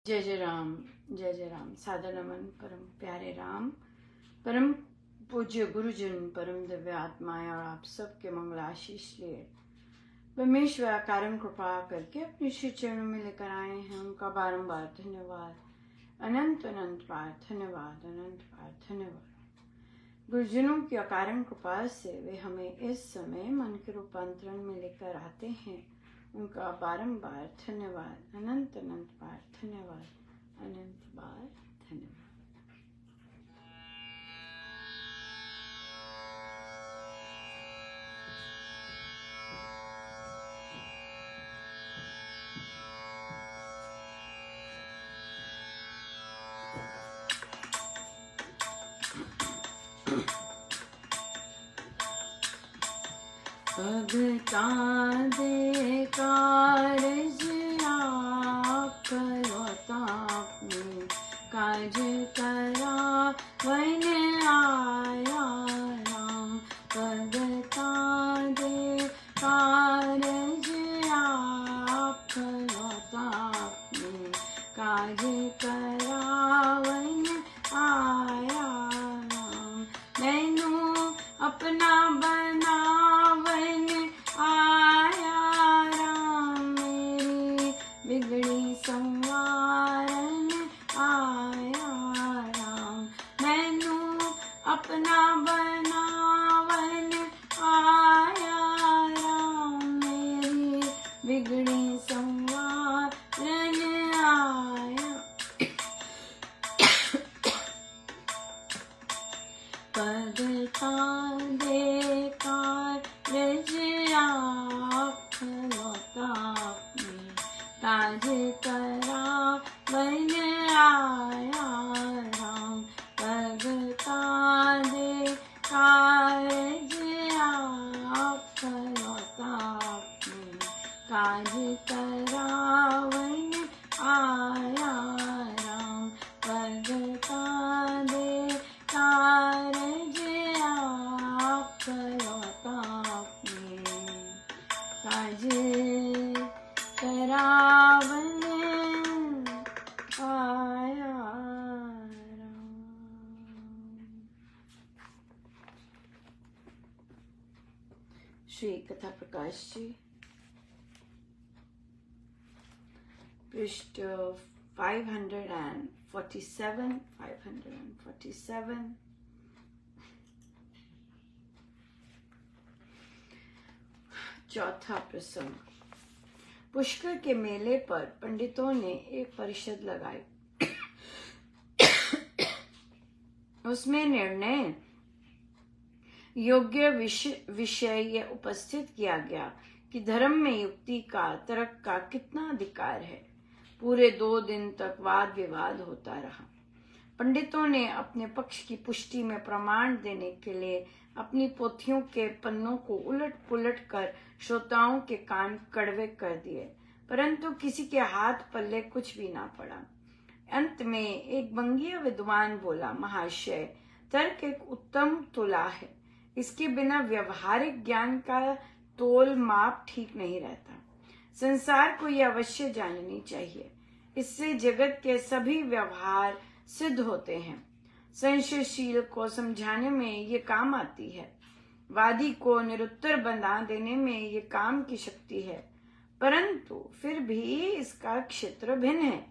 जय जय राम। सादर नमन परम प्यारे राम, परम पूज्य गुरुजन, परम दिव्य आत्माएं और आप सबके मंगल आशीष लिए परमेश्वर कारण कृपा करके अपने श्री चरणों में लेकर आए हैं। उनका बारंबार धन्यवाद, अनंत अनंत बार धन्यवाद, अनंत बार धन्यवाद। गुरुजनों की अकारण कृपा से वे हमें इस समय मन के रूपांतरण में लेकर आते हैं। उनका बारंबार धन्यवाद, अनंत अनंत बार धन्यवाद, अनंत बार धन्यवाद। भगता दे कारज आप करो तापने, काज करा वन आया राम। भगता दे कारज आप करो तापने, काज करा वन आया राम। मैनू अपना बनावन आया राम, मेरी बिगड़ी संवारन आया राम। मैनू अपना बनावन आया राम, मेरी बिगड़ी संवारन आया। भगता दे कारज आप करो तापने, काज करा वन आया राम। भगता दे कारज आप करो तापने, काज करा वन आया राम। भगता दे कारज आप करो तापने, काज करावन आया राम। श्री कथा प्रकाश जी, पृष्ठ 547 चौथा प्रसंग। पुष्कर के मेले पर पंडितों ने एक परिषद लगाई। उसमें निर्णय योग्य विषय यह उपस्थित किया गया कि धर्म में युक्ति का, तर्क का कितना अधिकार है। पूरे 2 दिन तक वाद विवाद होता रहा। पंडितों ने अपने पक्ष की पुष्टि में प्रमाण देने के लिए अपनी पोथियों के पन्नों को उलट पुलट कर श्रोताओं के कान कड़वे कर दिए, परंतु किसी के हाथ पल्ले कुछ भी ना पड़ा। अंत में एक बंगीय विद्वान बोला, महाशय, तर्क एक उत्तम तुला है। इसके बिना व्यवहारिक ज्ञान का तोल माप ठीक नहीं रहता। संसार को यह अवश्य जाननी चाहिए। इससे जगत के सभी व्यवहार सिद्ध होते हैं। संशयशील को समझाने में ये काम आती है। वादी को निरुत्तर बना देने में ये काम की शक्ति है, परंतु फिर भी इसका क्षेत्र भिन्न है।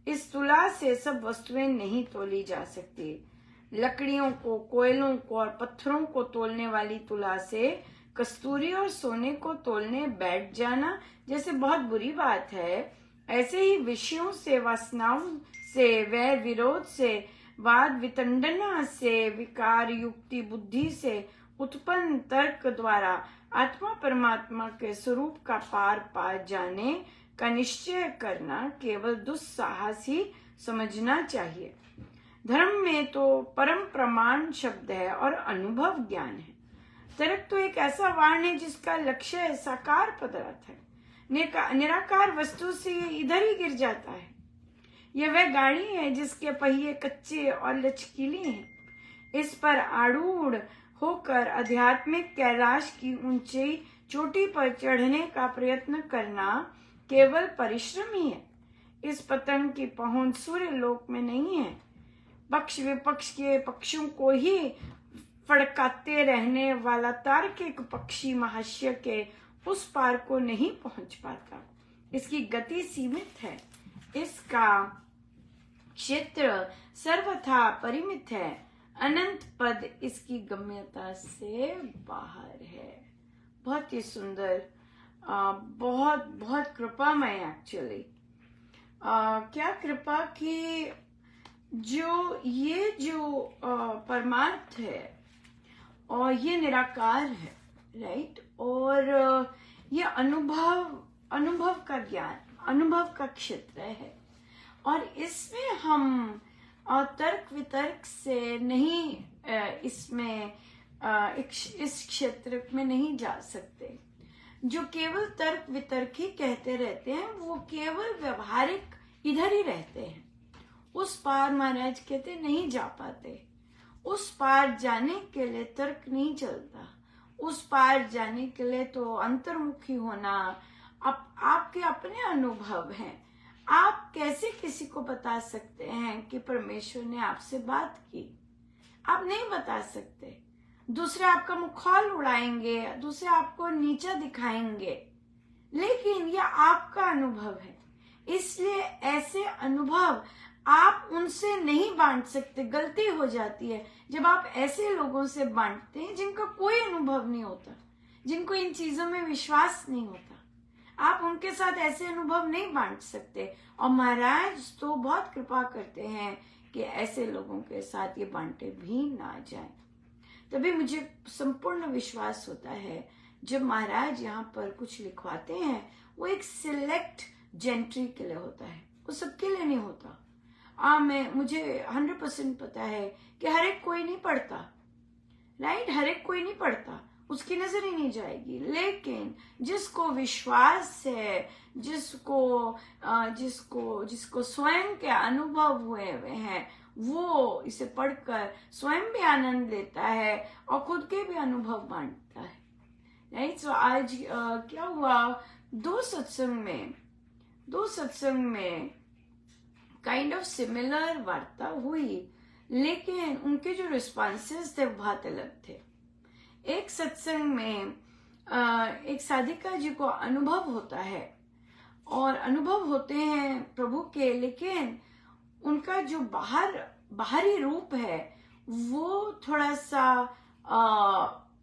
इस तुला से सब वस्तुएं नहीं तोली जा सकती। लकड़ियों को, कोयलों को और पत्थरों को तोलने वाली तुला से कस्तूरी और सोने को तोलने बैठ जाना जैसे बहुत बुरी बात है, ऐसे ही विषयों से, वासनाओं से, वैर विरोध से, वाद वितंडना से, विकार युक्ति बुद्धि से उत्पन्न तर्क द्वारा आत्मा परमात्मा के स्वरूप का पार पा जाने का निश्चय करना केवल दुस्साहस ही समझना चाहिए। धर्म में तो परम प्रमाण शब्द है और अनुभव ज्ञान है। तर्क तो एक ऐसा वाण है जिसका लक्ष्य साकार पदार्थ है, निराकार वस्तु से इधर ही गिर जाता है। यह वह गाड़ी है जिसके पहिए कच्चे और लचकीले हैं। इस पर आरूढ़ होकर आध्यात्मिक कैलाश की ऊंची चोटी पर चढ़ने का प्रयत्न करना केवल परिश्रम ही है। इस पतंग की पहुंच सूर्य लोक में नहीं है। पक्ष विपक्ष के पक्षों को ही फड़काते रहने वाला तार्किक पक्षी महाशय के उस पार को नहीं पहुंच पाता। इसकी गति सीमित है, इसका क्षेत्र सर्वथा परिमित है, अनंत पद इसकी गम्यता से बाहर है। बहुत ही सुंदर, बहुत बहुत कृपामय एक्चुअली। क्या कृपा की जो परमार्थ है और ये निराकार है, राइट। और ये अनुभव का ज्ञान, अनुभव का क्षेत्र है, और इसमें हम तर्क वितर्क से नहीं, इसमें इस क्षेत्र में नहीं जा सकते। जो केवल तर्क वितर्क ही कहते रहते हैं वो केवल व्यवहारिक इधर ही रहते हैं। उस पार महाराज कहते नहीं जा पाते। उस पार जाने के लिए तर्क नहीं चलता। उस पार जाने के लिए तो अंतर्मुखी होना, आपके अपने अनुभव हैं। आप कैसे किसी को बता सकते हैं कि परमेश्वर ने आपसे बात की? आप नहीं बता सकते। दूसरे आपका मुखौल उड़ाएंगे, दूसरे आपको नीचा दिखाएंगे, लेकिन यह आपका अनुभव है। इसलिए ऐसे अनुभव आप उनसे नहीं बांट सकते। गलती हो जाती है जब आप ऐसे लोगों से बांटते हैं जिनका कोई अनुभव नहीं होता, जिनको इन चीजों में विश्वास नहीं होता। आप उनके साथ ऐसे अनुभव नहीं बांट सकते। और महाराज तो बहुत कृपा करते हैं कि ऐसे लोगों के साथ ये बांटे भी ना जाए। तभी मुझे संपूर्ण विश्वास होता है जब महाराज यहाँ पर कुछ लिखवाते हैं, वो एक सिलेक्ट जेंट्री के लिए होता है, वो सबके लिए नहीं होता। मुझे 100% पता है कि हर एक कोई नहीं पढ़ता, राइट। हर एक कोई नहीं पढ़ता, उसकी नजर ही नहीं जाएगी। लेकिन जिसको विश्वास है, जिसको स्वयं के अनुभव हुए हैं, वो इसे पढ़कर स्वयं भी आनंद लेता है और खुद के भी अनुभव बांटता है, राइट। सो आज क्या हुआ, दो सत्संग में काइंड ऑफ सिमिलर वार्ता हुई, लेकिन उनके जो रिस्पॉन्सेस थे बहुत अलग थे। एक सत्संग में एक साधिका जी को अनुभव होता है और अनुभव होते हैं प्रभु के, लेकिन उनका जो बाहरी रूप है वो थोड़ा सा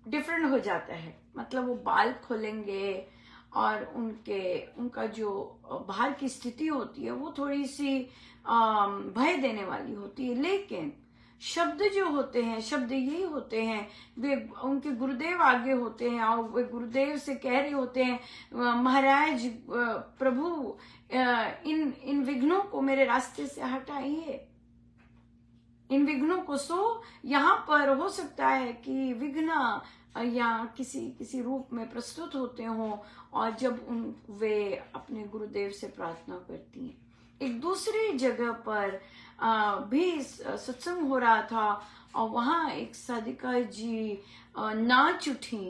डिफरेंट हो जाता है। मतलब वो बाल खोलेंगे और उनका जो बाहर की स्थिति होती है वो थोड़ी सी भय देने वाली होती है। लेकिन शब्द जो होते हैं, शब्द यही होते हैं, वे उनके गुरुदेव आगे होते हैं और वे गुरुदेव से कह रहे होते हैं, महाराज प्रभु इन विघ्नों को मेरे रास्ते से हटाइए, इन विघ्नों को। सो यहाँ पर हो सकता है कि विघ्न या किसी रूप में प्रस्तुत होते हों, और जब वे अपने गुरुदेव से प्रार्थना करती हैं। एक दूसरी जगह पर भी सत्संग हो रहा था और वहां एक साधिका जी नाच उठी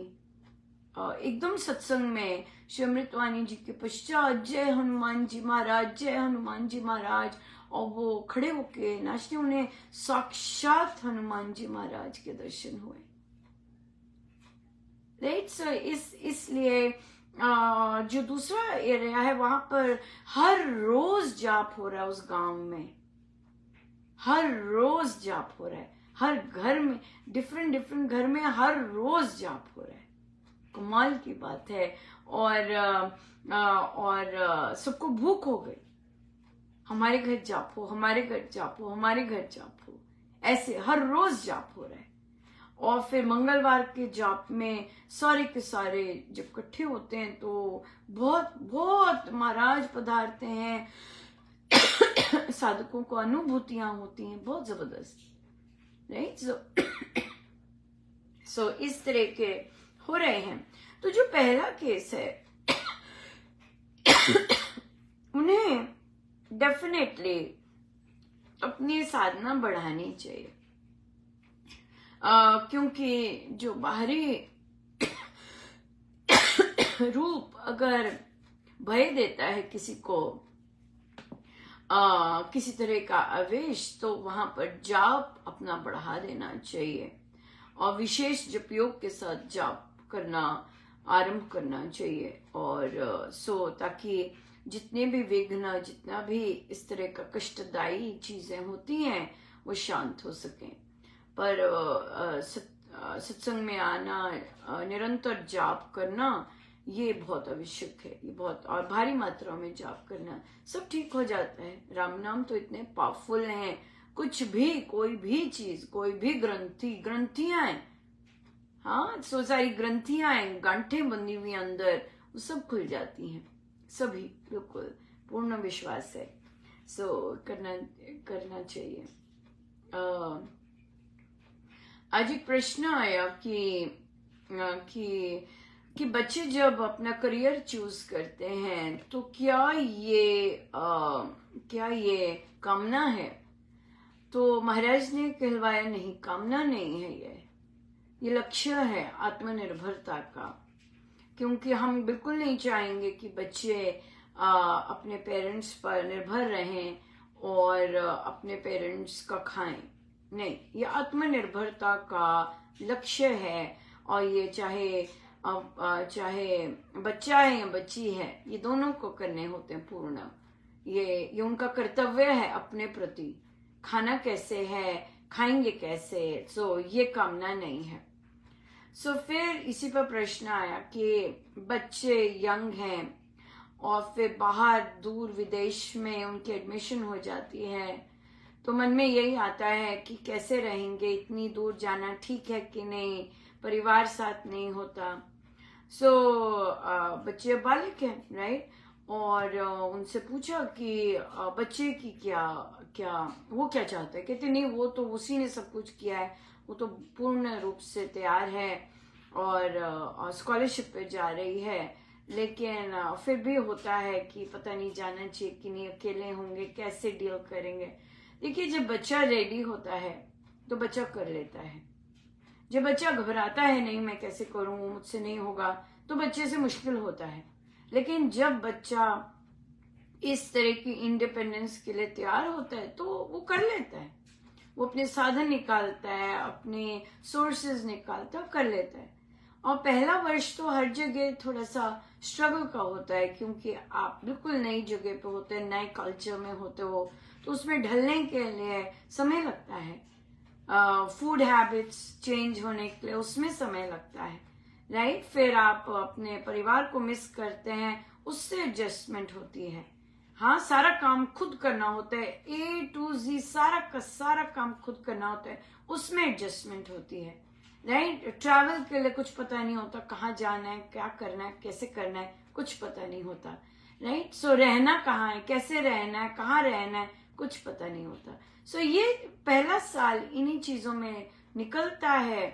एकदम सत्संग में, श्री अमृतवाणी जी के पश्चात जय हनुमान जी महाराज, जय हनुमान जी महाराज, और वो खड़े होके नाचने। उन्हें साक्षात हनुमान जी महाराज के दर्शन हुए, राइट। सो इसलिए जो दूसरा एरिया है वहां पर हर रोज जाप हो रहा है। उस गांव में हर रोज जाप हो रहा है, हर घर में डिफरेंट घर में हर रोज जाप हो रहा है। कमाल की बात है। और सबको भूख हो गई, हमारे घर जाप हो, हमारे घर जाप हो, हमारे घर जाप हो, ऐसे हर रोज जाप हो रहा है। और फिर मंगलवार के जाप में सारे के सारे जब इकट्ठे होते हैं तो बहुत बहुत महाराज पधारते हैं, साधकों को अनुभूतियां होती हैं बहुत जबरदस्त, राइट। सो इस तरह के हो रहे हैं। तो जो पहला केस है उन्हें डेफिनेटली अपनी साधना बढ़ानी चाहिए, क्योंकि जो बाहरी रूप अगर भय देता है किसी को, किसी तरह का आवेश, तो वहां पर जाप अपना बढ़ा देना चाहिए और विशेष जपयोग के साथ जाप करना आरंभ करना चाहिए। और ताकि जितने भी विघ्न, जितना भी इस तरह का कष्टदायी चीजें होती हैं वो शांत हो सकें। पर सत्संग में आना, निरंतर जाप करना, ये बहुत आवश्यक है। ये बहुत, और भारी मात्रा में जाप करना, सब ठीक हो जाता है। राम नाम तो इतने पावरफुल हैं, कुछ भी, कोई भी चीज, कोई भी ग्रंथियां हैं, हाँ, सो सारी ग्रंथियां हैं, गांठें बंधी हुई अंदर, वो सब खुल जाती हैं, सभी, बिल्कुल पूर्ण विश्वास है। करना चाहिए। आज एक प्रश्न आया कि बच्चे जब अपना करियर चूज करते हैं तो क्या ये कामना है? तो महाराज ने कहलवाया, नहीं, कामना नहीं है, ये लक्ष्य है आत्मनिर्भरता का। क्योंकि हम बिल्कुल नहीं चाहेंगे कि बच्चे अपने पेरेंट्स पर निर्भर रहें और अपने पेरेंट्स का खाएं। नहीं, ये आत्मनिर्भरता का लक्ष्य है। और ये चाहे बच्चा है या बच्ची है, ये दोनों को करने होते हैं पूर्ण। ये उनका कर्तव्य है अपने प्रति। खाना कैसे है, खाएंगे कैसे, ये कामना नहीं है। फिर इसी पर प्रश्न आया कि बच्चे यंग हैं और फिर बाहर दूर विदेश में उनकी एडमिशन हो जाती है, तो मन में यही आता है कि कैसे रहेंगे, इतनी दूर जाना ठीक है कि नहीं, परिवार साथ नहीं होता। बच्चे बालक हैं, राइट? और उनसे पूछा कि बच्चे की क्या वो क्या चाहते हैं। कहते नहीं, वो तो उसी ने सब कुछ किया है, वो तो पूर्ण रूप से तैयार है और स्कॉलरशिप पे जा रही है। लेकिन फिर भी होता है कि पता नहीं, जाना चाहिए कि नहीं, अकेले होंगे, कैसे डील करेंगे। देखिए, जब बच्चा रेडी होता है तो बच्चा कर लेता है। जब बच्चा घबराता है, नहीं मैं कैसे करूं, मुझसे नहीं होगा, तो बच्चे से मुश्किल होता है। लेकिन जब बच्चा इस तरह की इंडिपेंडेंस के लिए तैयार होता है तो वो कर लेता है। वो अपने साधन निकालता है, अपने सोर्सेज निकालता है, कर लेता है। और पहला वर्ष तो हर जगह थोड़ा सा स्ट्रगल का होता है, क्योंकि आप बिल्कुल नई जगह पे होते हैं, नए कल्चर में होते हो, तो उसमें ढलने के लिए समय लगता है। फूड हैबिट्स चेंज होने के लिए उसमें समय लगता है, राइट? फिर आप अपने परिवार को मिस करते हैं, उससे एडजस्टमेंट होती है। हाँ, सारा काम खुद करना होता है, A to Z सारा का सारा काम खुद करना होता है, उसमें एडजस्टमेंट होती है, राइट? ट्रैवल के लिए कुछ पता नहीं होता, कहाँ जाना है, क्या करना है, कैसे करना है, कुछ पता नहीं होता, राइट? रहना कहाँ है, कैसे रहना है, कहाँ रहना है, कुछ पता नहीं होता। ये पहला साल इन्हीं चीजों में निकलता है।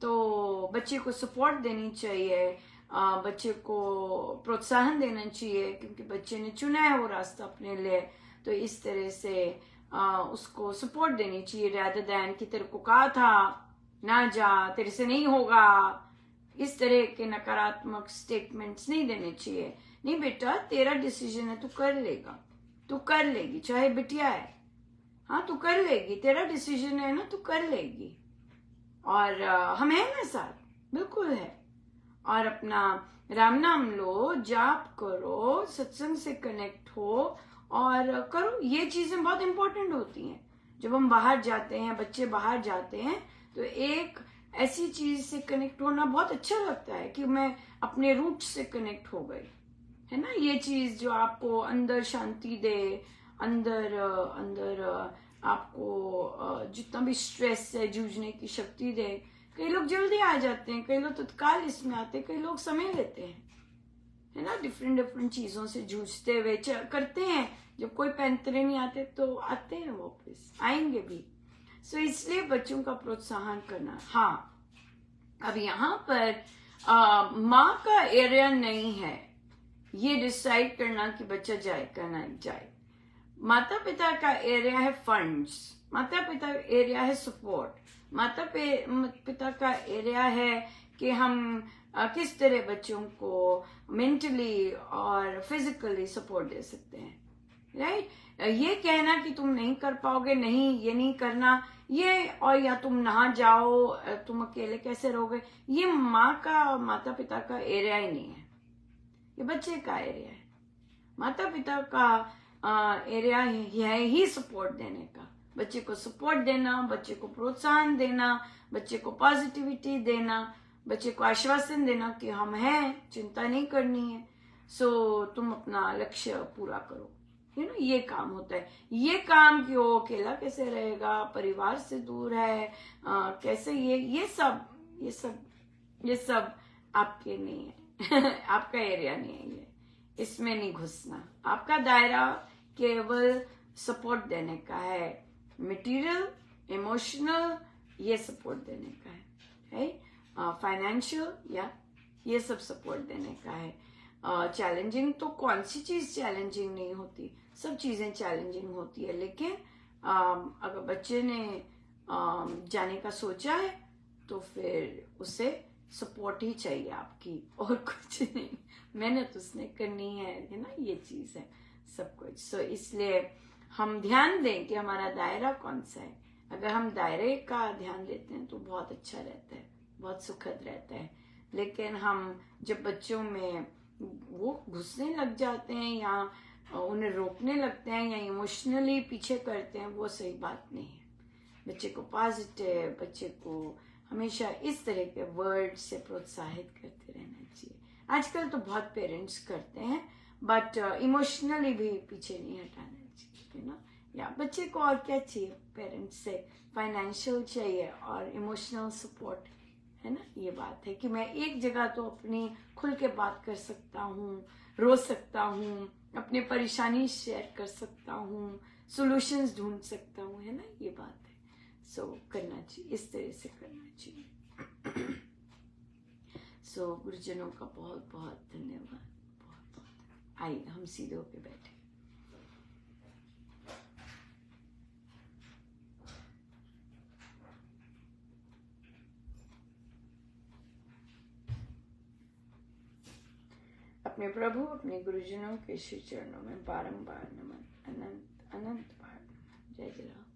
तो बच्चे को सपोर्ट देनी चाहिए, बच्चे को प्रोत्साहन देना चाहिए, क्योंकि बच्चे ने चुना है वो रास्ता अपने लिए। तो इस तरह से उसको सपोर्ट देनी चाहिए, rather than कि तेरे को कहा था ना जा, तेरे से नहीं होगा, इस तरह के नकारात्मक स्टेटमेंट्स नहीं देने चाहिए। नहीं बेटा, तेरा डिसीजन है, तू कर लेगा, तू कर लेगी, चाहे बिटिया है, हाँ तू कर लेगी, तेरा डिसीजन है ना, तू कर लेगी। और हम हैं ना साथ, बिल्कुल है। और अपना राम नाम लो, जाप करो, सत्संग से कनेक्ट हो और करो। ये चीजें बहुत इंपॉर्टेंट होती हैं। जब हम बाहर जाते हैं, बच्चे बाहर जाते हैं, तो एक ऐसी चीज से कनेक्ट होना बहुत अच्छा लगता है कि मैं अपने रूट से कनेक्ट हो गई, है ना? ये चीज जो आपको अंदर शांति दे, अंदर आपको जितना भी स्ट्रेस है जूझने की शक्ति दे। कई लोग जल्दी आ जाते हैं, कई लोग तत्काल इसमें आते हैं, कई लोग समय लेते हैं, है ना? डिफरेंट चीजों से जूझते हुए करते हैं। जब कोई पैंतरे नहीं आते तो आते हैं, वापस आएंगे भी। इसलिए बच्चों का प्रोत्साहन करना। हाँ, अब यहाँ पर माँ का एरिया नहीं है ये डिसाइड करना कि बच्चा जाए करना जाए। माता पिता का एरिया है फंड्स, माता पिता एरिया है सपोर्ट, माता पिता का एरिया है कि हम किस तरह बच्चों को मेंटली और फिजिकली सपोर्ट दे सकते हैं, राइट। ये कहना कि तुम नहीं कर पाओगे, नहीं ये नहीं करना, ये, और या तुम नहा जाओ, तुम अकेले कैसे रहोगे, ये माँ का, माता पिता का एरिया ही नहीं है, ये बच्चे का एरिया है। माता पिता का एरिया है ही सपोर्ट देने का, बच्चे को सपोर्ट देना, बच्चे को प्रोत्साहन देना, बच्चे को पॉजिटिविटी देना, बच्चे को आश्वासन देना कि हम हैं, चिंता नहीं करनी है, सो तुम अपना लक्ष्य पूरा करो, ये काम होता है। ये काम कि वो अकेला कैसे रहेगा, परिवार से दूर है, कैसे, ये सब आपके नहीं है आपका एरिया नहीं है, ये इसमें नहीं घुसना। आपका दायरा केवल सपोर्ट देने का है, मटेरियल, इमोशनल, ये सपोर्ट देने का है, फाइनेंशियल, या ये सब सपोर्ट देने का है। चैलेंजिंग तो कौन सी चीज चैलेंजिंग नहीं होती, सब चीजें चैलेंजिंग होती है, लेकिन अगर बच्चे ने जाने का सोचा है तो फिर उसे सपोर्ट ही चाहिए आपकी, और कुछ नहीं, मेहनत उसने करनी है ना, ये चीज है सब कुछ। सो इसलिए हम ध्यान दें कि हमारा दायरा कौन सा है। अगर हम दायरे का ध्यान देते हैं तो बहुत अच्छा रहता है, बहुत सुखद रहता है। लेकिन हम जब बच्चों में वो घुसने लग जाते हैं या उन्हें रोकने लगते हैं या इमोशनली पीछे करते हैं, वो सही बात नहीं है। बच्चे को पॉजिटिव, बच्चे को हमेशा इस तरह के वर्ड से प्रोत्साहित करते रहना चाहिए। आजकल तो बहुत पेरेंट्स करते हैं, बट इमोशनली भी पीछे नहीं हटाना चाहिए ना। या बच्चे को और क्या चाहिए पेरेंट्स से, फाइनेंशियल चाहिए और इमोशनल सपोर्ट, है ना। ये बात है कि मैं एक जगह तो अपनी खुल के बात कर सकता हूँ, रो सकता हूँ, अपनी परेशानी शेयर कर सकता हूँ, सॉल्यूशंस ढूंढ सकता हूँ, है ना, ये बात है। सो करना चाहिए, इस तरह से करना चाहिए। सो गुरुजनों का बहुत बहुत धन्यवाद, बहुत बहुत। आइए हम सीधे होके बैठे। अपने प्रभु, अपने गुरुजनों के श्री चरणों में बारंबार नमन, अनंत अनंत बार। जय जय राम।